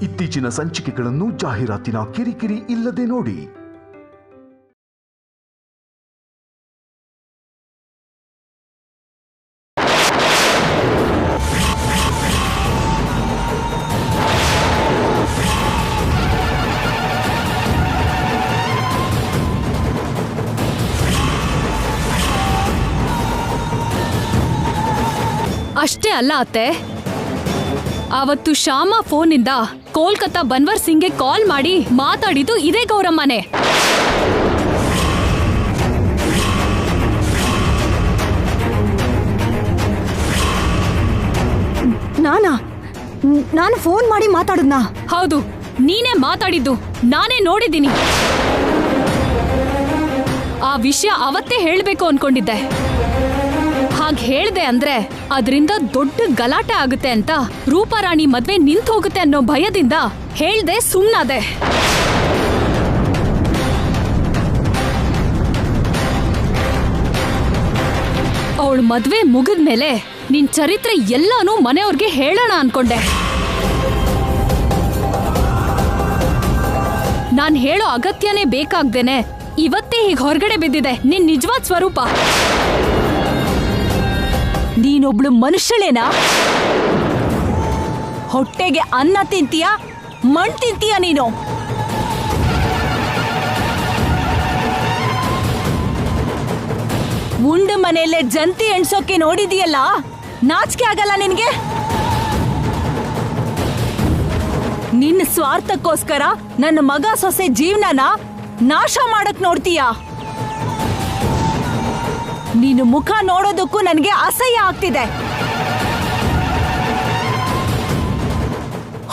ಇತ್ತೀಚಿನ ಸಂಚಿಕೆಗಳನ್ನು ಜಾಹೀರಾತಿನ ಕಿರಿಕಿರಿ ಇಲ್ಲದೆ ನೋಡಿ. ಅಷ್ಟೇ ಅಲ್ಲ ಅತ್ತೆ, ಅವತ್ತು ಶ್ಯಾಮ ಫೋನಿಂದ ಕೋಲ್ಕತ್ತಾ ಬನ್ವರ್ ಸಿಂಗ್ಗೆ ಕಾಲ್ ಮಾಡಿ ಮಾತಾಡಿದ್ದು ಇದೇ ಗೌರಮ್ಮನೆ. ನಾನು ಫೋನ್ ಮಾಡಿ ಮಾತಾಡಿದ್ನಾ? ಹೌದು, ನೀನೇ ಮಾತಾಡಿದ್ದು, ನಾನೇ ನೋಡಿದ್ದೀನಿ. ಆ ವಿಷಯ ಅವತ್ತೇ ಹೇಳ್ಬೇಕು ಅನ್ಕೊಂಡಿದ್ದೆ. ಹಾಗೆ ಹೇಳ್ದೆ ಅಂದ್ರೆ ಅದರಿಂದ ದೊಡ್ಡ ಗಲಾಟೆ ಆಗುತ್ತೆ ಅಂತ, ರೂಪಾರಾಣಿ ಮದ್ವೆ ನಿಂತು ಹೋಗುತ್ತೆ ಅನ್ನೋ ಭಯದಿಂದ ಹೇಳ್ದೆ ಸುಮ್ಮನಾದೆ. ಅವಳು ಮದ್ವೆ ಮುಗಿದ್ಮೇಲೆ ನಿನ್ ಚರಿತ್ರೆ ಎಲ್ಲಾನು ಮನೆಯವ್ರಿಗೆ ಹೇಳೋಣ ಅನ್ಕೊಂಡೆ. ನಾನ್ ಹೇಳೋ ಅಗತ್ಯನೇ ಬೇಕಾಗ್ದೇನೆ ಇವತ್ತೇ ಹೀಗೆ ಹೊರಗಡೆ ಬಿದ್ದಿದೆ ನಿನ್ ನಿಜವಾದ ಸ್ವರೂಪ. ನೀನೊಬ್ಳು ಮನುಷ್ಯಳೇನಾ? ಹೊಟ್ಟೆಗೆ ಅನ್ನ ತಿಂತೀಯ, ಮಣ್ ತಿಂತೀಯ ನೀನು? ಉಂಡ ಮನೆಯಲ್ಲೇ ಜಂತಿ ಎಣ್ಸೋಕೆ ನೋಡಿದೀಯಲ್ಲ, ನಾಚಿಕೆ ಆಗಲ್ಲ ನಿನ್ಗೆ? ನಿನ್ನ ಸ್ವಾರ್ಥಕ್ಕೋಸ್ಕರ ನನ್ನ ಮಗ ಸೊಸೆ ಜೀವನನ ನಾಶ ಮಾಡಕ್ ನೋಡ್ತೀಯ. ನೀನು ಮುಖ ನೋಡೋದಕ್ಕೂ ನನಗೆ ಅಸಹ್ಯ ಆಗ್ತಿದೆ.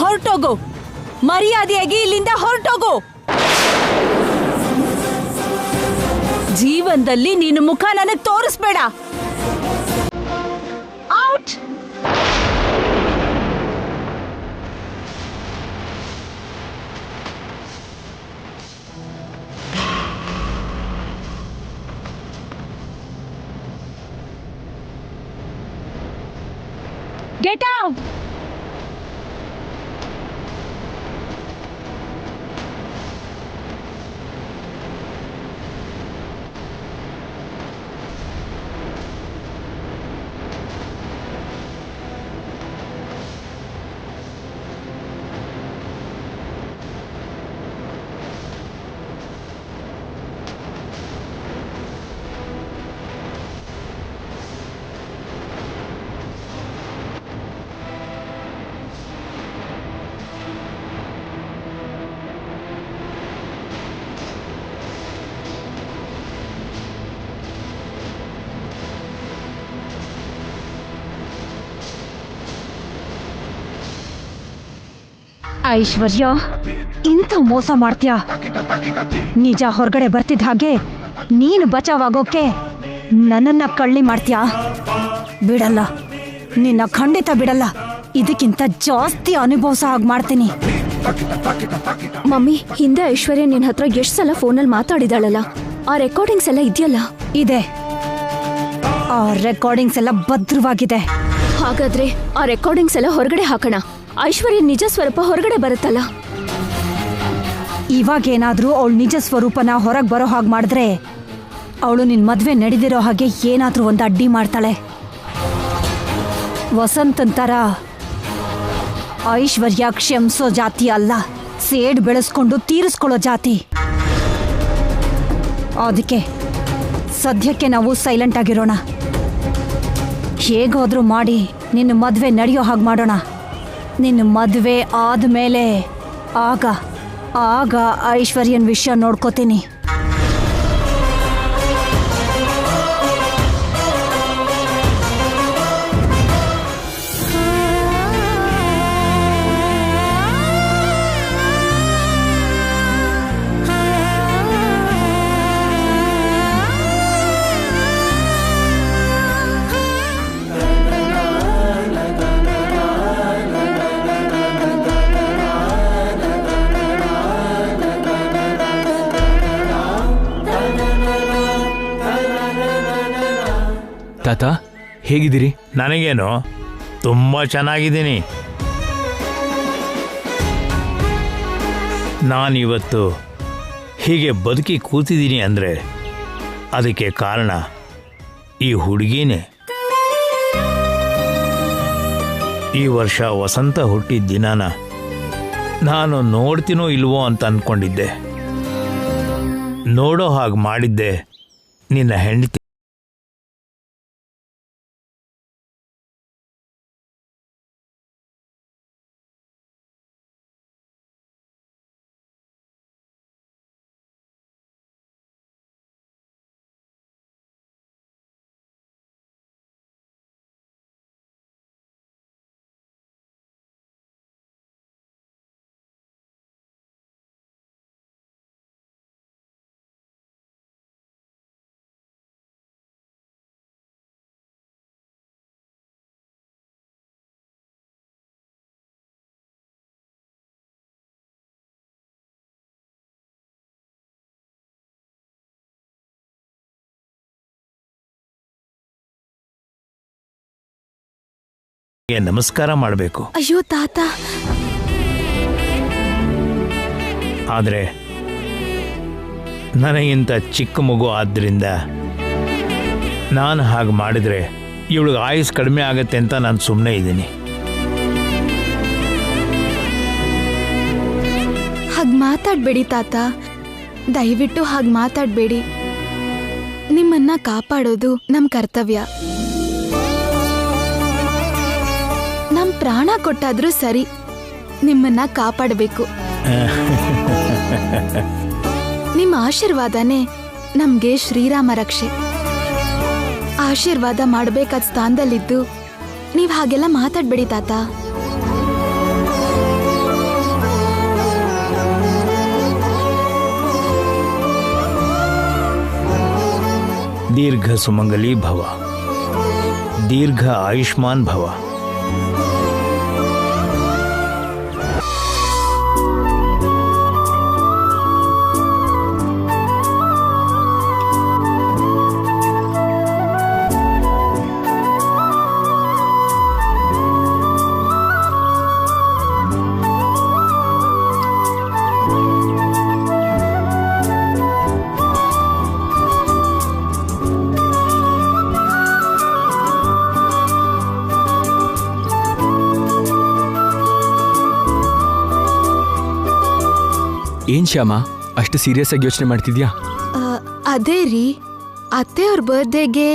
ಹೊರಟೋಗು, ಮರ್ಯಾದೆಯಾಗಿ ಇಲ್ಲಿಂದ ಹೊರಟೋಗು. ಜೀವನದಲ್ಲಿ ನೀನು ಮುಖ ನನಗೆ ತೋರಿಸ್ಬೇಡ. ಔಟ್! Get out! ಐಶ್ವರ್ಯ, ಇಂಥ ಮೋಸ ಮಾಡ್ತೀಯ? ನಿಜ ಹೊರಗಡೆ ಬರ್ತಿದ್ದ ಹಾಗೆ ನೀನು ಬಚಾವಾಗೋಕೆ ನನ್ನನ್ನ ಕಳ್ಳಿ ಮಾಡ್ತೀಯಾ? ಬಿಡಲ್ಲ, ನಿನ್ನ ಖಂಡಿತ ಬಿಡಲ್ಲ. ಇದಕ್ಕಿಂತ ಜಾಸ್ತಿ ಅನುಭವಿಸೋ ಹಾಗೆ ಮಾಡ್ತೀನಿ. ಮಮ್ಮಿ, ಹಿಂದೆ ಐಶ್ವರ್ಯ ನಿನ್ನ ಹತ್ರ ಎಷ್ಟು ಸಲ ಫೋನಲ್ಲಿ ಮಾತಾಡಿದಾಳಲ್ಲ, ಆ ರೆಕಾರ್ಡಿಂಗ್ಸ್ ಎಲ್ಲ ಇದೆಯಲ್ಲ? ಇದೆ, ಆ ರೆಕಾರ್ಡಿಂಗ್ಸ್ ಎಲ್ಲ ಭದ್ರವಾಗಿದೆ. ಹಾಗಾದ್ರೆ ಆ ರೆಕಾರ್ಡಿಂಗ್ಸ್ ಎಲ್ಲ ಹೊರಗಡೆ ಹಾಕೋಣ. ಐಶ್ವರ್ಯ ನಿಜ ಸ್ವರೂಪ ಹೊರಗಡೆ ಬರುತ್ತಲ್ಲ. ಇವಾಗೇನಾದ್ರೂ ಅವಳು ನಿಜ ಸ್ವರೂಪನ ಹೊರಗೆ ಬರೋ ಹಾಗೆ ಮಾಡಿದ್ರೆ ಅವಳು ನಿನ್ನ ಮದುವೆ ನಡೆದಿರೋ ಹಾಗೆ ಏನಾದ್ರೂ ಒಂದು ಅಡ್ಡಿ ಮಾಡ್ತಾಳೆ. ವಸಂತಂತರ ಐಶ್ವರ್ಯ ಕ್ಷಮಿಸೋ ಜಾತಿ ಅಲ್ಲ, ಸೇಡ್ ಬೆಳೆಸ್ಕೊಂಡು ತೀರಿಸ್ಕೊಳ್ಳೋ ಜಾತಿ. ಅದಕ್ಕೆ ಸದ್ಯಕ್ಕೆ ನಾವು ಸೈಲೆಂಟ್ ಆಗಿರೋಣ. ಹೇಗಾದ್ರೂ ಮಾಡಿ ನಿನ್ನ ಮದುವೆ ನಡೆಯೋ ಹಾಗೆ ಮಾಡೋಣ. ನಿನ್ನ ಮದುವೆ ಆದಮೇಲೆ ಆಗ ಐಶ್ವರ್ಯನ್ ವಿಷಯ ನೋಡ್ಕೋತೀನಿ. ತಾತ, ಹೇಗಿದ್ದೀರಿ? ನನಗೇನು, ತುಂಬ ಚೆನ್ನಾಗಿದ್ದೀನಿ. ನಾನಿವತ್ತು ಹೀಗೆ ಬದುಕಿ ಕೂತಿದ್ದೀನಿ ಅಂದರೆ ಅದಕ್ಕೆ ಕಾರಣ ಈ ಹುಡುಗಿನೇ. ಈ ವರ್ಷ ವಸಂತ ಹುಟ್ಟಿದ ದಿನಾನ ನಾನು ನೋಡ್ತೀನೋ ಇಲ್ವೋ ಅಂತ ಅಂದ್ಕೊಂಡಿದ್ದೆ. ನೋಡೋ ಹಾಗೆ ಮಾಡಿದ್ದೆ ನಿನ್ನ ಹೆಂಡತಿ. ನಮಸ್ಕಾರ ಮಾಡಬೇಕು. ಅಯ್ಯೋ ತಾತ, ಆದರೆ ನನಗಿಂತ ಚಿಕ್ಕ ಮಗು ಆದ್ದರಿಂದ ನಾನು ಹಾಗೆ ಮಾಡಿದರೆ ಇವಳಿಗೆ ಆಯುಸ್ ಕಡಿಮೆ ಆಗತ್ತೆ ಅಂತ ನಾನು ಸುಮ್ಮನೆ ಇದ್ದೀನಿ. ಹಾಗೆ ಮಾತಾಡಬೇಡಿ ತಾತ, ದಯವಿಟ್ಟು ಹಾಗೆ ಮಾತಾಡಬೇಡಿ. ನಿಮ್ಮನ್ನ ಕಾಪಾಡೋದು ನಮ್ಮ ಕರ್ತವ್ಯ. ನಮ್ಮ ಪ್ರಾಣ ಕೊಟ್ಟಾದ್ರೂ ಸರಿ, ನಿಮ್ಮನ್ನ ಕಾಪಾಡಬೇಕು. ನಿಮ್ಮ ಆಶೀರ್ವಾದನೇ ನಮ್ಗೆ ಶ್ರೀರಾಮ ರಕ್ಷೆ. ಆಶೀರ್ವಾದ ಮಾಡಬೇಕಾದ ಸ್ಥಾನದಲ್ಲಿದ್ದು ನೀವು ಹಾಗೆಲ್ಲ ಮಾತಾಡಬೇಡಿ ತಾತ. ದೀರ್ಘ ಸುಮಂಗಲಿ ಭವ, ದೀರ್ಘ ಆಯುಷ್ಮಾನ್ ಭವ. ಏನ್ ಶ್ಯಾಮ, ಅಷ್ಟು ಸೀರಿಯಸ್ ಆಗಿ ಯೋಚನೆ ಮಾಡ್ತಿದ್ಯಾ? ಅದೇ ರೀ, ಅತ್ತೆಯವ್ರ ಬರ್ತ್ಡೇಗೆ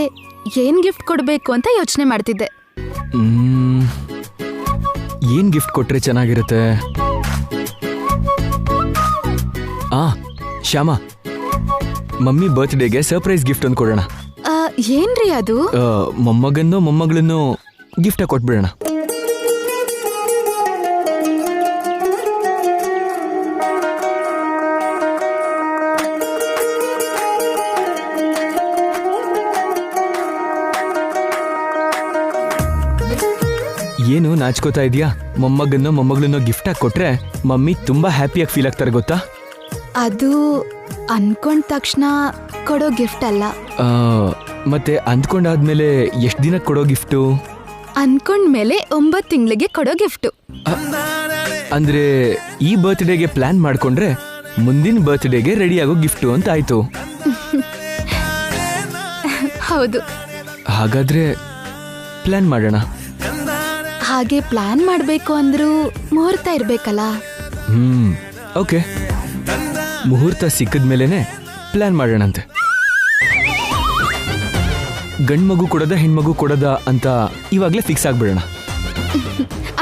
ಏನ್ ಗಿಫ್ಟ್ ಕೊಡ್ಬೇಕು ಅಂತ ಯೋಚನೆ ಮಾಡ್ತಿದ್ದೆ. ಏನ್ ಗಿಫ್ಟ್ ಕೊಟ್ರೆ ಚೆನ್ನಾಗಿರುತ್ತೆ? ಶ್ಯಾಮ, ಮಮ್ಮಿ ಬರ್ತ್ಡೇಗೆ ಸರ್ಪ್ರೈಸ್ ಗಿಫ್ಟ್ ಒಂದು ಕೊಡೋಣ. ಏನ್ರಿ ಅದು? ಮೊಮ್ಮಗನ್ನೋ ಮೊಮ್ಮಗಳನ್ನೋ ಗಿಫ್ಟ್ ಕೊಟ್ಬಿಡೋಣ. ಏನು ನಾಚ್ಕೋತಾ ಇದೆಯಾ? ಮೊಮ್ಮಗನ್ನೋ ಮೊಮ್ಮಗಳನ್ನೋ ಗಿಫ್ಟ್ ಆಗಿ ಕೊಟ್ರೆ ಮಮ್ಮಿ ತುಂಬಾ ಹ್ಯಾಪಿಯಾಗಿ ಫೀಲ್ ಆಗ್ತಾರೆ ಗೊತ್ತಾ? ಅದು ಅನ್ಕೊಂಡ ತಕ್ಷಣ ಕೊಡೋ ಗಿಫ್ಟ್ ಅಲ್ಲ. ಮತ್ತೆ ಅಂದ್ಕೊಂಡಾದ್ಮೇಲೆ ಎಷ್ಟು ದಿನಕ್ಕೆ ಕೊಡೋ ಗಿಫ್ಟು? ಅನ್ಕೊಂಡ್ಮೇಲೆ 9 ತಿಂಗಳಿಗೆ ಕೊಡೋ ಗಿಫ್ಟು. ಅಂದ್ರೆ ಈ ಬರ್ತ್ಡೇಗೆ ಪ್ಲಾನ್ ಮಾಡ್ಕೊಂಡ್ರೆ ಮುಂದಿನ ಬರ್ತ್ಡೇಗೆ ರೆಡಿ ಆಗೋ ಗಿಫ್ಟು ಅಂತ ಆಯ್ತು. ಹೌದು. ಹಾಗಾದ್ರೆ ಪ್ಲಾನ್ ಮಾಡೋಣ. ಹಾಗೆ ಪ್ಲಾನ್ ಮಾಡಬೇಕು ಅಂದ್ರೂ ಮುಹೂರ್ತ ಇರ್ಬೇಕಲ್ಲ. ಓಕೆ, ಮುಹೂರ್ತ ಸಿಕ್ಕಿದ್ಮೇಲೆನೆ ಪ್ಲಾನ್ ಮಾಡೋಣಂತೆ. ಗಂಡ್ಮಗು ಕೊಡದ ಹೆಣ್ಮಗು ಕೊಡದ ಅಂತ ಇವಾಗ್ಲೇ ಫಿಕ್ಸ್ ಆಗ್ಬಿಡೋಣ.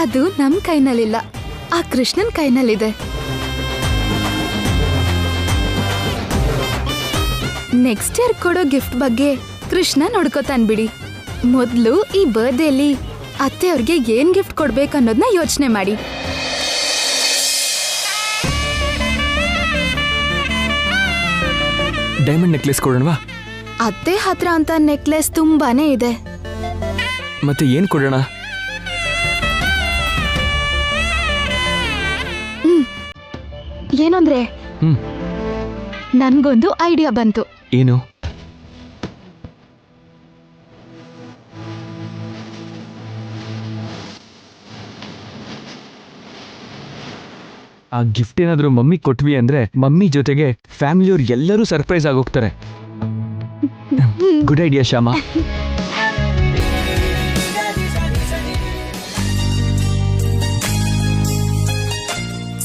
ಅದು ನಮ್ ಕೈನಲ್ಲಿಲ್ಲ, ಆ ಕೃಷ್ಣನ್ ಕೈನಲ್ಲಿದೆ. ನೆಕ್ಸ್ಟ್ ಇಯರ್ ಕೊಡೋ ಗಿಫ್ಟ್ ಬಗ್ಗೆ ಕೃಷ್ಣ ನೋಡ್ಕೋತಾನ್ ಬಿಡಿ. ಮೊದಲು ಈ ಬರ್ತ್ಡೇಲಿ ಅತ್ತೆಯವ್ರಿಗೆ ಏನ್ ಗಿಫ್ಟ್ ಕೊಡ್ಬೇಕು ಅನ್ನೋದನ್ನ ಯೋಚನೆ ಮಾಡಿ. ಡೈಮಂಡ್ ನೆಕ್ಲೆಸ್ ಕೊಡೋಣವಾ? ಅತ್ತೆ ಹತ್ರ ಅಂತ ನೆಕ್ಲೆಸ್ ತುಂಬಾನೇ ಇದೆ. ಮತ್ತೆ ಏನ್ ಕೊಡೋಣ? ಏನಂದ್ರೆ ನನ್ಗೊಂದು ಐಡಿಯಾ ಬಂತು. ಏನು? ಆ ಗಿಫ್ಟ್ ಏನಾದರೂ ಮಮ್ಮಿ ಕೊಟ್ವಿ ಅಂದ್ರೆ ಮಮ್ಮಿ ಜೊತೆಗೆ ಫ್ಯಾಮಿಲಿಯವ್ರು ಎಲ್ಲರೂ ಸರ್ಪ್ರೈಸ್ ಆಗೋಗ್ತಾರೆ. Good idea Shyama.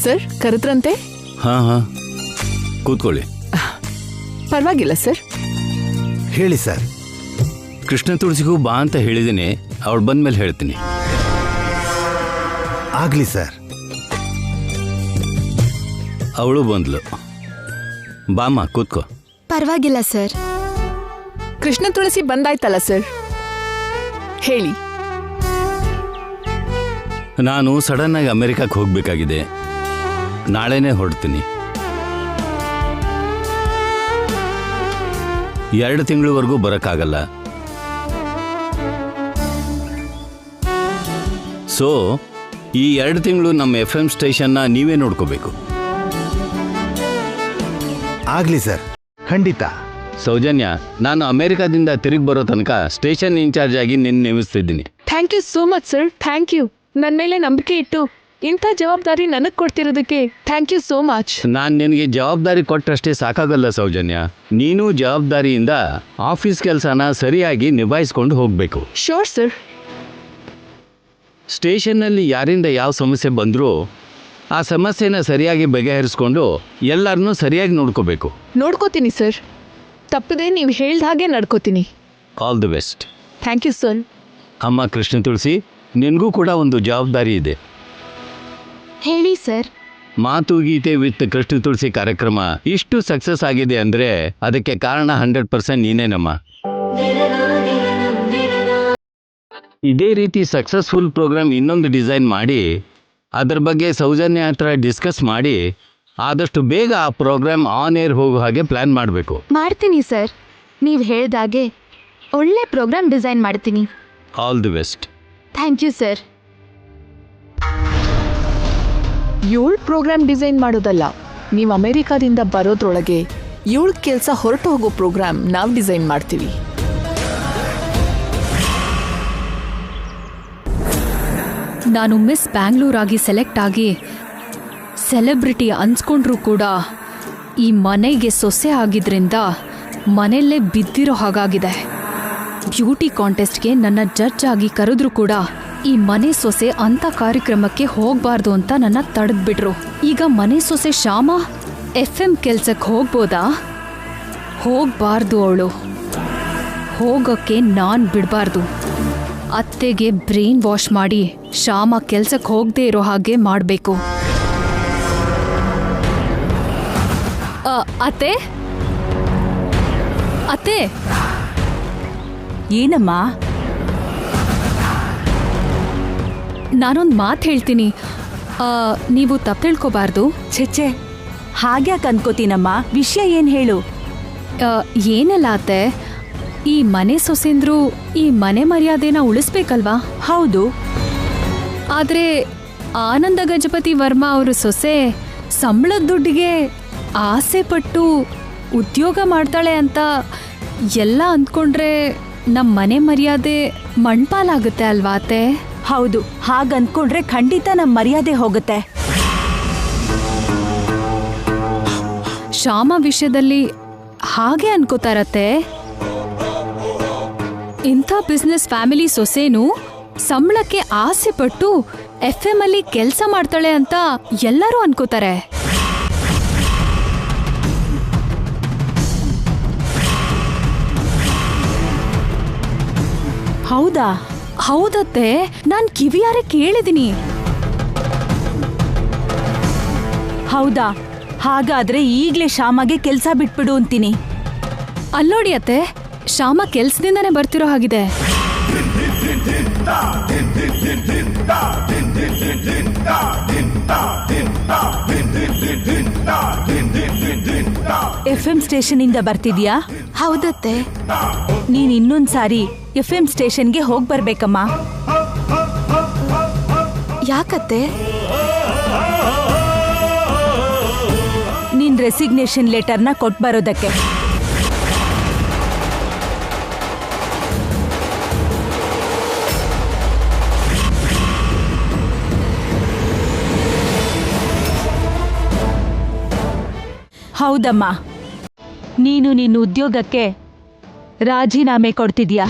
ಸರ್ ಕರೆದ್ರಂತೆ? ಹಾಂ ಕೂತ್ಕೊಳ್ಳಿ. ಪರವಾಗಿಲ್ಲ ಸರ್. ಹೇಳಿ ಸರ್. ಕೃಷ್ಣ ತುಳಸಿಗೂ ಬಾ ಅಂತ ಹೇಳಿದ್ದೀನಿ, ಅವಳು ಬಂದ್ಮೇಲೆ ಹೇಳ್ತೀನಿ. ಆಗಲಿ ಸರ್. ಅವಳು ಬಂದ್ಲು. ಬಾಮ್ಮ ಕೂತ್ಕೋ. ಪರವಾಗಿಲ್ಲ ಸರ್. ಕೃಷ್ಣ ತುಳಸಿ ಬಂದಾಯ್ತಲ್ಲ ಸರ್, ಹೇಳಿ. ನಾನು ಸಡನ್ನಾಗಿ ಅಮೆರಿಕಕ್ಕೆ ಹೋಗಬೇಕಾಗಿದೆ. ನಾಳೆನೇ ಹೊರಡ್ತೀನಿ. 2 ತಿಂಗಳವರೆಗೂ ಬರೋಕ್ಕಾಗಲ್ಲ. ಸೊ ಈ 2 ತಿಂಗಳು ನಮ್ಮ FM ಸ್ಟೇಷನ್ನ ನೀವೇ ನೋಡ್ಕೋಬೇಕು. ಆಗಲಿ ಸರ್, ಖಂಡಿತ. ಸೌಜನ್ಯ, ನಾನು ಅಮೆರಿಕಾದಿಂದ ತಿರುಗಿ ಬರೋ ತನಕ ಸ್ಟೇಷನ್ ಇನ್ಚಾರ್ಜ್ ಆಗಿ ನಿನ್ನ ನೇಮಿಸ್ತಿದ್ದೀನಿ. Thank you so much sir. Thank you. ನನ್ನ ಮೇಲೆ ನಂಬಿಕೆ ಇಟ್ಟು ಇಂಥ ಜವಾಬ್ದಾರಿ ನನಗೆ ಕೊಡ್ತಿರೋದಕ್ಕೆ ಥ್ಯಾಂಕ್ ಯು ಸೋ ಮಚ್. ನಾನು ನಿನಗೆ ಜವಾಬ್ದಾರಿ ಕೊಟ್ಟಷ್ಟೇ ಸಾಕಾಗಲ್ಲ ಸೌಜನ್ಯ. ನೀನು ಜವಾಬ್ದಾರಿಯಿಂದ ಆಫೀಸ್ ಕೆಲಸನ ಸರಿಯಾಗಿ ನಿಭಾಯಿಸ್ಕೊಂಡು ಹೋಗಬೇಕು. Sure sir. ಸ್ಟೇಷನ್ನಲ್ಲಿ ಯಾರಿಂದ ಯಾವ ಸಮಸ್ಯೆ ಬಂದರೂ ಆ ಸಮಸ್ಯೆನ ಸರಿಯಾಗಿ ಬಗೆಹರಿಸ್ಕೊಂಡು ಎಲ್ಲರನ್ನೂ ಸರಿಯಾಗಿ ನೋಡ್ಕೋಬೇಕು. ನೋಡ್ಕೋತೀನಿ ಸರ್. ತಪ್ಪದೆ ನೀವು ಹೇಳ್ದ ಹಾಗೆ ನಡ್ಕೋತೀನಿ. All the best. Thank you sir. ಅಮ್ಮ ಕೃಷ್ಣ ತುಳಸಿ, ನಿನಗೂ ಕೂಡ ಒಂದು ಜವಾಬ್ದಾರಿ ಇದೆ. ಹೇಳಿ ಸರ್. ಮಾತು ಗೀತೆ ವಿತ್ ಕೃಷ್ಣ ತುಳಸಿ ಕಾರ್ಯಕ್ರಮ ಇಷ್ಟು ಸಕ್ಸಸ್ ಆಗಿದೆ ಅಂದರೆ ಅದಕ್ಕೆ ಕಾರಣ 100% ನೀನೇನಮ್ಮ. ಇದೇ ರೀತಿ ಸಕ್ಸಸ್ಫುಲ್ ಪ್ರೋಗ್ರಾಮ್ ಇನ್ನೊಂದು ಡಿಸೈನ್ ಮಾಡಿ ಅದ್ರ ಬಗ್ಗೆ ಸೌಜನ್ಯ ಹತ್ರ ಡಿಸ್ಕಸ್ ಮಾಡಿ ಆದಷ್ಟು ಬೇಗ ಆ ಪ್ರೋಗ್ರಾಮ್ ಆನ್ ಏರ್ ಹೋಗೋ ಹಾಗೆ ಪ್ಲ್ಯಾನ್ ಮಾಡಬೇಕು. ಮಾಡ್ತೀನಿ ಸರ್. ನೀವು ಹೇಳ್ದಾಗೆ ಒಳ್ಳೆ ಪ್ರೋಗ್ರಾಮ್ ಡಿಸೈನ್ ಮಾಡ್ತೀನಿ. All the best. Thank you sir. ಇವಳು ಪ್ರೋಗ್ರಾಮ್ ಡಿಸೈನ್ ಮಾಡೋದಲ್ಲ, ನೀವು ಅಮೆರಿಕಾದಿಂದ ಬರೋದ್ರೊಳಗೆ ಇವಳ ಕೆಲಸ ಹೊರಟು ಹೋಗೋ ಪ್ರೋಗ್ರಾಮ್ ನಾವು ಡಿಸೈನ್ ಮಾಡ್ತೀವಿ. ನಾನು ಮಿಸ್ ಬ್ಯಾಂಗ್ಳೂರ್ ಆಗಿ ಸೆಲೆಕ್ಟ್ ಆಗಿ ಸೆಲೆಬ್ರಿಟಿ ಅನ್ಸ್ಕೊಂಡ್ರೂ ಕೂಡ ಈ ಮನೆಗೆ ಸೊಸೆ ಆಗಿದ್ರಿಂದ ಮನೆಯಲ್ಲೇ ಬಿದ್ದಿರೋ ಹಾಗಾಗಿದೆ. ಬ್ಯೂಟಿ ಕಾಂಟೆಸ್ಟ್ಗೆ ನನ್ನ ಜಡ್ಜ್ ಆಗಿ ಕರೆದ್ರೂ ಕೂಡ ಈ ಮನೆ ಸೊಸೆ ಅಂಥ ಕಾರ್ಯಕ್ರಮಕ್ಕೆ ಹೋಗಬಾರ್ದು ಅಂತ ನನ್ನ ತಡೆದ್ಬಿಟ್ರು. ಈಗ ಮನೆ ಸೊಸೆ ಶ್ಯಾಮ FM ಕೆಲ್ಸಕ್ಕೆ ಹೋಗ್ಬೋದಾ? ಹೋಗಬಾರ್ದು. ಅವಳು ಹೋಗೋಕ್ಕೆ ನಾನು ಬಿಡಬಾರ್ದು. ಅತ್ತೆಗೆ ಬ್ರೈನ್ ವಾಶ್ ಮಾಡಿ ಶ್ಯಾಮ ಕೆಲ್ಸಕ್ಕೆ ಹೋಗದೆ ಇರೋ ಹಾಗೆ ಮಾಡಬೇಕು. ಅತ್ತೆ ಅತ್ತೆ. ಏನಮ್ಮ? ನಾನೊಂದು ಮಾತು ಹೇಳ್ತೀನಿ, ನೀವು ತಪ್ಪು ತಿಳ್ಕೊಬಾರ್ದು. ಛೆಚ್ಚೆ, ಹಾಗ್ಯಾಕೆ ಅನ್ಕೋತೀನಮ್ಮ? ವಿಷಯ ಏನು ಹೇಳು. ಏನಲ್ಲ ಅತ್ತೆ, ಈ ಮನೆ ಸೊಸೆಂದ್ರು ಈ ಮನೆ ಮರ್ಯಾದೆನ ಉಳಿಸ್ಬೇಕಲ್ವಾ? ಹೌದು. ಆದರೆ ಆನಂದ ಗಜಪತಿ ವರ್ಮಾ ಅವರು ಸೊಸೆ ಸಂಬಳದ ದುಡ್ಡಿಗೆ ಆಸೆ ಪಟ್ಟು ಉದ್ಯೋಗ ಮಾಡ್ತಾಳೆ ಅಂತ ಎಲ್ಲ ಅಂದ್ಕೊಂಡ್ರೆ ನಮ್ಮ ಮನೆ ಮರ್ಯಾದೆ ಮಣ್ಪಾಲಾಗುತ್ತೆ ಅಲ್ವಾ ಅತ್ತೆ? ಹೌದು, ಹಾಗಂದ್ಕೊಂಡ್ರೆ ಖಂಡಿತ ನಮ್ಮ ಮರ್ಯಾದೆ ಹೋಗುತ್ತೆ. ಶ್ಯಾಮ ವಿಷಯದಲ್ಲಿ ಹಾಗೆ ಅನ್ಕೋತಾರತ್ತೆ. ಇಂಥ ಬಿಸ್ನೆಸ್ ಫ್ಯಾಮಿಲಿ ಸೊಸೆನೂ ಸಂಬಳಕ್ಕೆ ಆಸೆ ಪಟ್ಟು FM ಅಲ್ಲಿ ಕೆಲಸ ಮಾಡ್ತಾಳೆ ಅಂತ ಎಲ್ಲರೂ ಅನ್ಕೋತಾರೆ. ಹೌದಾ? ಹೌದತ್ತೆ, ನಾನು ಕಿವಿಯಾರೆ ಕೇಳಿದ್ದೀನಿ. ಹೌದಾ? ಹಾಗಾದ್ರೆ ಈಗ್ಲೇ ಶ್ಯಾಮಗೆ ಕೆಲಸ ಬಿಟ್ಬಿಡು ಅಂತೀನಿ. ಅಲ್ಲೋಡಿ ಅತ್ತೆ, ಶ್ಯಾಮ ಕೆಲ್ಸದಿಂದಾನೇ ಬರ್ತಿರೋ ಹಾಗಿದೆ. FM ಸ್ಟೇಷನ್ ಇಂದ ಬರ್ತಿದ್ಯಾ? ಹೌದತ್ತೆ. ನೀನ್ ಇನ್ನೊಂದ್ಸಾರಿ FM ಸ್ಟೇಷನ್ಗೆ ಹೋಗ್ ಬರ್ಬೇಕಮ್ಮ. ಯಾಕತ್ತೆ? ನಿನ್ ರೆಸಿಗ್ನೇಷನ್ ಲೆಟರ್ನ ಕೊಟ್ಟು ಬರೋದಕ್ಕೆ. ಹೌದಮ್ಮ, ನೀನು ನಿನ್ನ ಉದ್ಯೋಗಕ್ಕೆ ರಾಜೀನಾಮೆ ಕೊಡ್ತಿದ್ಯಾ?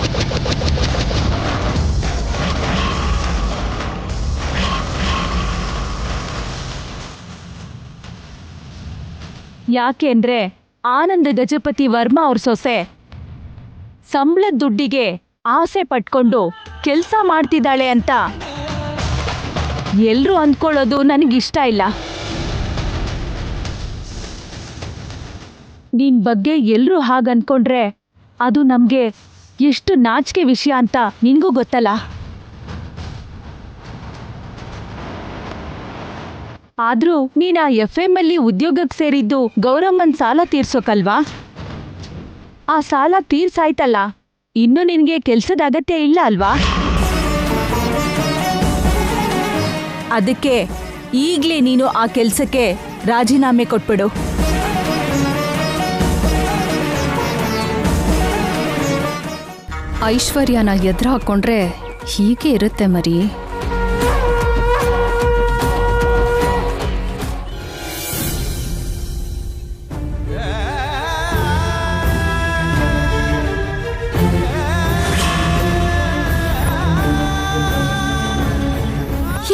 ಯಾಕೆಂದ್ರೆ ಆನಂದ ಗಜಪತಿ ವರ್ಮಾ ಅವ್ರ ಸೊಸೆ ಸಂಬಳದ ದುಡ್ಡಿಗೆ ಆಸೆ ಪಟ್ಕೊಂಡು ಕೆಲಸ ಮಾಡ್ತಿದ್ದಾಳೆ ಅಂತ ಎಲ್ರೂ ಅಂದ್ಕೊಳ್ಳೋದು ನನಗಿಷ್ಟ ಇಲ್ಲ. ನಿನ್ ಬಗ್ಗೆ ಎಲ್ರೂ ಹಾಗನ್ಕೊಂಡ್ರೆ ಅದು ನಮ್ಗೆ ಎಷ್ಟು ನಾಚಿಕೆ ವಿಷಯ ಅಂತ ನಿನ್ಗೂ ಗೊತ್ತಲ್ಲ. ಆದ್ರೂ ನೀನ್ ಆ FM ಅಲ್ಲಿ ಉದ್ಯೋಗಕ್ಕೆ ಸೇರಿದ್ದು ಗೌರಮ್ಮನ್ ಸಾಲ ತೀರ್ಸೋಕಲ್ವಾ? ಆ ಸಾಲ ತೀರ್ಸಾಯ್ತಲ್ಲ, ಇನ್ನು ನಿನ್ಗೆ ಕೆಲ್ಸದ ಅಗತ್ಯ ಇಲ್ಲ ಅಲ್ವಾ? ಅದಕ್ಕೆ ಈಗ್ಲೇ ನೀನು ಆ ಕೆಲ್ಸಕ್ಕೆ ರಾಜೀನಾಮೆ ಕೊಟ್ಬಿಡು. ಐಶ್ವರ್ಯನ ಎದುರು ಹಾಕೊಂಡ್ರೆ ಹೀಗೆ ಇರುತ್ತೆ ಮರಿ.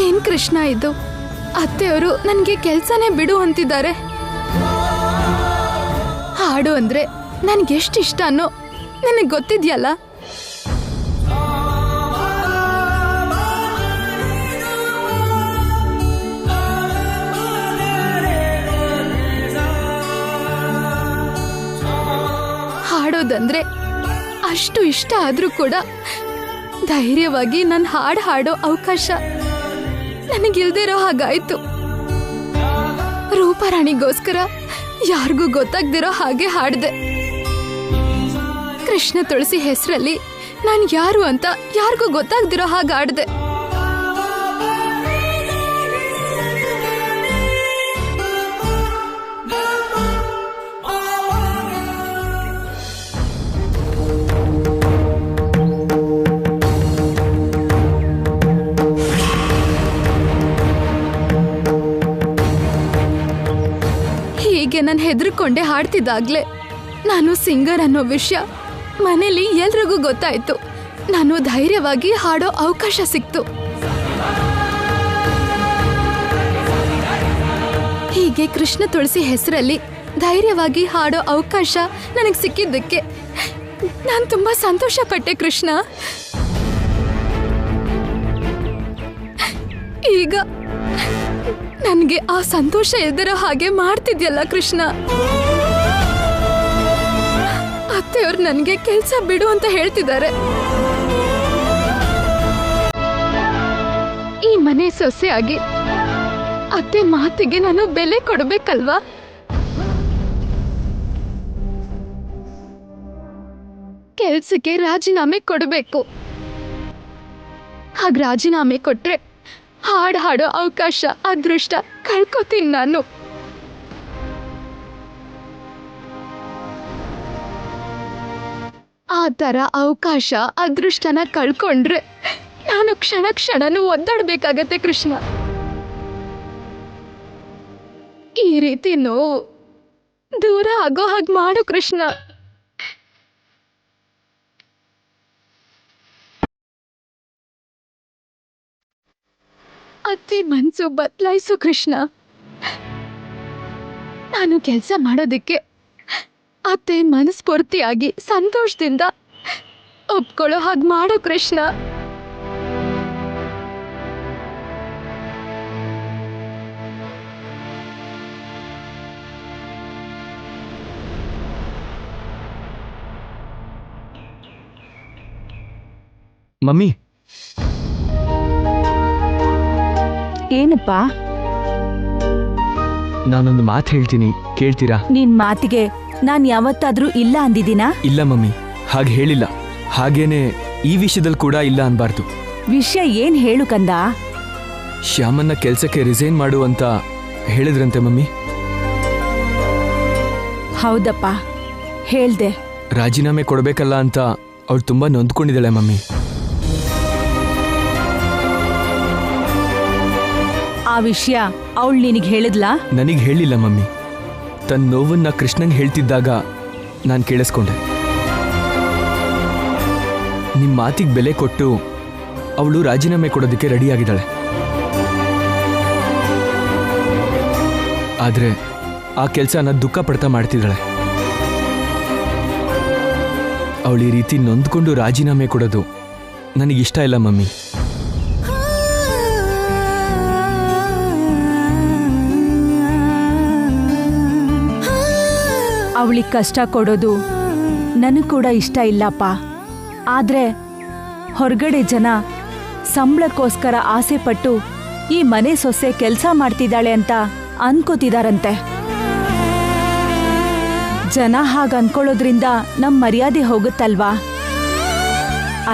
ಏನ್ ಕೃಷ್ಣ ಇದು? ಅತ್ತೆಯವರು ನನಗೆ ಕೆಲ್ಸನೇ ಬಿಡು ಅಂತಿದ್ದಾರೆ. ಹಾಡು ಅಂದ್ರೆ ನನ್ಗೆಷ್ಟು ಇಷ್ಟ ಅನ್ನೋ ನನಗೆ ಗೊತ್ತಿದ್ಯಲ್ಲ. ಹಾಡೋದಂದ್ರೆ ಅಷ್ಟು ಇಷ್ಟ ಆದ್ರೂ ಕೂಡ ಧೈರ್ಯವಾಗಿ ನನ್ನ ಹಾಡು ಹಾಡೋ ಅವಕಾಶ ನನಗಿಲ್ದಿರೋ ಹಾಗಾಯ್ತು. ರೂಪಾರಾಣಿಗೋಸ್ಕರ ಯಾರಿಗೂ ಗೊತ್ತಾಗ್ದಿರೋ ಹಾಗೆ ಹಾಡ್ದೆ. ಕೃಷ್ಣ ತುಳಸಿ ಹೆಸರಲ್ಲಿ ನಾನು ಯಾರು ಅಂತ ಯಾರಿಗೂ ಗೊತ್ತಾಗ್ದಿರೋ ಹಾಗೆ ಹಾಡ್ದೆ. ಹೀಗೆ ನಾನು ಹೆದರ್ಕೊಂಡೆ ಹಾಡ್ತಿದ್ದಾಗ್ಲೇ ನಾನು ಸಿಂಗರ್ ಅನ್ನೋ ವಿಷಯ ಮನೇಲಿ ಎಲ್ರಿಗೂ ಗೊತ್ತಾಯ್ತು. ನಾನು ಧೈರ್ಯವಾಗಿ ಹಾಡೋ ಅವಕಾಶ ಸಿಕ್ತು. ಹೀಗೆ ಕೃಷ್ಣ ತುಳಸಿ ಹೆಸರಲ್ಲಿ ಧೈರ್ಯವಾಗಿ ಹಾಡೋ ಅವಕಾಶ ನನಗೆ ಸಿಕ್ಕಿದ್ದಕ್ಕೆ ನಾನು ತುಂಬಾ ಸಂತೋಷ ಪಟ್ಟೆ ಕೃಷ್ಣ. ಈಗ ನನಗೆ ಆ ಸಂತೋಷ ಎದುರೋ ಹಾಗೆ ಮಾಡ್ತಿದ್ಯಲ್ಲ ಕೃಷ್ಣ. ಅತ್ತೆಯವ್ರು ನನಗೆ ಕೆಲಸ ಬಿಡು ಅಂತ ಹೇಳ್ತಿದ್ದಾರೆ. ಈ ಮನೆ ಸೊಸೆಯಾಗಿ ಅತ್ತೆ ಮಾತಿಗೆ ನಾನು ಬೆಲೆ ಕೊಡ್ಬೇಕಲ್ವಾ? ಕೆಲ್ಸಕ್ಕೆ ರಾಜೀನಾಮೆ ಕೊಡಬೇಕು. ಹಾಗೆ ರಾಜೀನಾಮೆ ಕೊಟ್ರೆ ಹಾಡು ಹಾಡೋ ಅವಕಾಶ ಅದೃಷ್ಟ ಕಳ್ಕೊತೀನಿ ನಾನು. ಆ ಥರ ಅವಕಾಶ ಅದೃಷ್ಟನ ಕಳ್ಕೊಂಡ್ರೆ ನಾನು ಕ್ಷಣ ಕ್ಷಣನೂ ಒದ್ದಾಡ್ಬೇಕಾಗತ್ತೆ ಕೃಷ್ಣ. ಈ ರೀತಿ ನೋವು ದೂರ ಆಗೋ ಹಾಗೆ ಮಾಡು ಕೃಷ್ಣ. ಅತ್ತೆ ಮನ್ಸು ಬದಲಾಯಿಸು ಕೃಷ್ಣ. ನಾನು ಕೆಲಸ ಮಾಡೋದಕ್ಕೆ ಅತ್ತೆ ಮನಸ್ಫೂರ್ತಿಯಾಗಿ ಸಂತೋಷದಿಂದ ಒಪ್ಕೊಳ್ಳೋ ಹಾಗೆ ಮಾಡು ಕೃಷ್ಣ. ಮಮ್ಮಿ, ಏನಪ್ಪ? ನಾನೊಂದು ಮಾತು ಹೇಳ್ತೀನಿ, ಕೇಳ್ತೀರಾ? ನಿನ್ ಮಾತಿಗೆ ನಾನ್ ಯಾವತ್ತಾದ್ರೂ ಇಲ್ಲ ಅಂದಿದ್ದೀನಾ? ಇಲ್ಲ ಮಮ್ಮಿ, ಹಾಗೆ ಹೇಳಿಲ್ಲ. ಹಾಗೇನೆ ಈ ವಿಷಯದಲ್ಲಿ ಕೂಡ ಇಲ್ಲ ಅನ್ಬಾರ್ದು. ವಿಷಯ ಏನ್ ಹೇಳು ಕಂದ? ಶ್ಯಾಮನ್ನ ಕೆಲ್ಸಕ್ಕೆ ರಿಸೈನ್ ಮಾಡು ಅಂತ ಹೇಳಿದ್ರಂತೆ ಮಮ್ಮಿ. ಹೌದಪ್ಪ, ಹೇಳ್ದೆ. ರಾಜೀನಾಮೆ ಕೊಡ್ಬೇಕಲ್ಲ ಅಂತ ಅವಳು ತುಂಬಾ ನೊಂದ್ಕೊಂಡಿದ್ದಾಳೆ ಮಮ್ಮಿ. ಆ ವಿಷಯ ಅವಳು ನಿನಗೆ ಹೇಳಿದ್ಲಾ? ನನಗೆ ಹೇಳಿಲ್ಲ ಮಮ್ಮಿ. ತನ್ನ ನೋವನ್ನ ಕೃಷ್ಣಂಗೆ ಹೇಳ್ತಿದ್ದಾಗ ನಾನು ಕೇಳಿಸ್ಕೊಂಡೆ. ನಿಮ್ಮ ಮಾತಿಗೆ ಬೆಲೆ ಕೊಟ್ಟು ಅವಳು ರಾಜೀನಾಮೆ ಕೊಡೋದಕ್ಕೆ ರೆಡಿಯಾಗಿದ್ದಾಳೆ. ಆದರೆ ಆ ಕೆಲಸನ ದುಃಖ ಪಡ್ತಾ ಮಾಡ್ತಿದ್ದಾಳೆ. ಅವಳು ಈ ರೀತಿ ನೊಂದ್ಕೊಂಡು ರಾಜೀನಾಮೆ ಕೊಡೋದು ನನಗಿಷ್ಟ ಇಲ್ಲ ಮಮ್ಮಿ. ಅವಳಿಗೆ ಕಷ್ಟ ಕೊಡೋದು ನನಗೆ ಕೂಡ ಇಷ್ಟ ಇಲ್ಲಪ್ಪ. ಆದ್ರೆ ಹೊರಗಡೆ ಜನ ಸಂಬಳಕ್ಕೋಸ್ಕರ ಆಸೆ ಪಟ್ಟು ಈ ಮನೆ ಸೊಸೆ ಕೆಲಸ ಮಾಡ್ತಿದ್ದಾಳೆ ಅಂತ ಅನ್ಕೋತಿದಾರಂತೆ. ಜನ ಹಾಗೆ ಅನ್ಕೊಳ್ಳೋದ್ರಿಂದ ನಮ್ಮ ಮರ್ಯಾದೆ ಹೋಗುತ್ತಲ್ವಾ?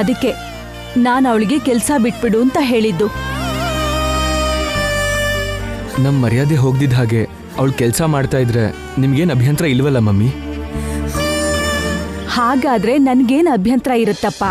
ಅದಕ್ಕೆ ನಾನು ಅವಳಿಗೆ ಕೆಲಸ ಬಿಟ್ಬಿಡು ಅಂತ ಹೇಳಿದ್ದು. ನಮ್ಮ ಮರ್ಯಾದೆ ಹೋಗ್ದಿದ್ದ ಹಾಗೆ ಅವಳು ಕೆಲಸ ಮಾಡ್ತಾ ಇದ್ರೆ ನಿಮ್ಗೇನು ಅಭ್ಯಂತರ ಇಲ್ವಲ್ಲ ಮಮ್ಮಿ? ಹಾಗಾದ್ರೆ ನನ್ಗೇನು ಅಭ್ಯಂತರ ಇರುತ್ತಪ್ಪ.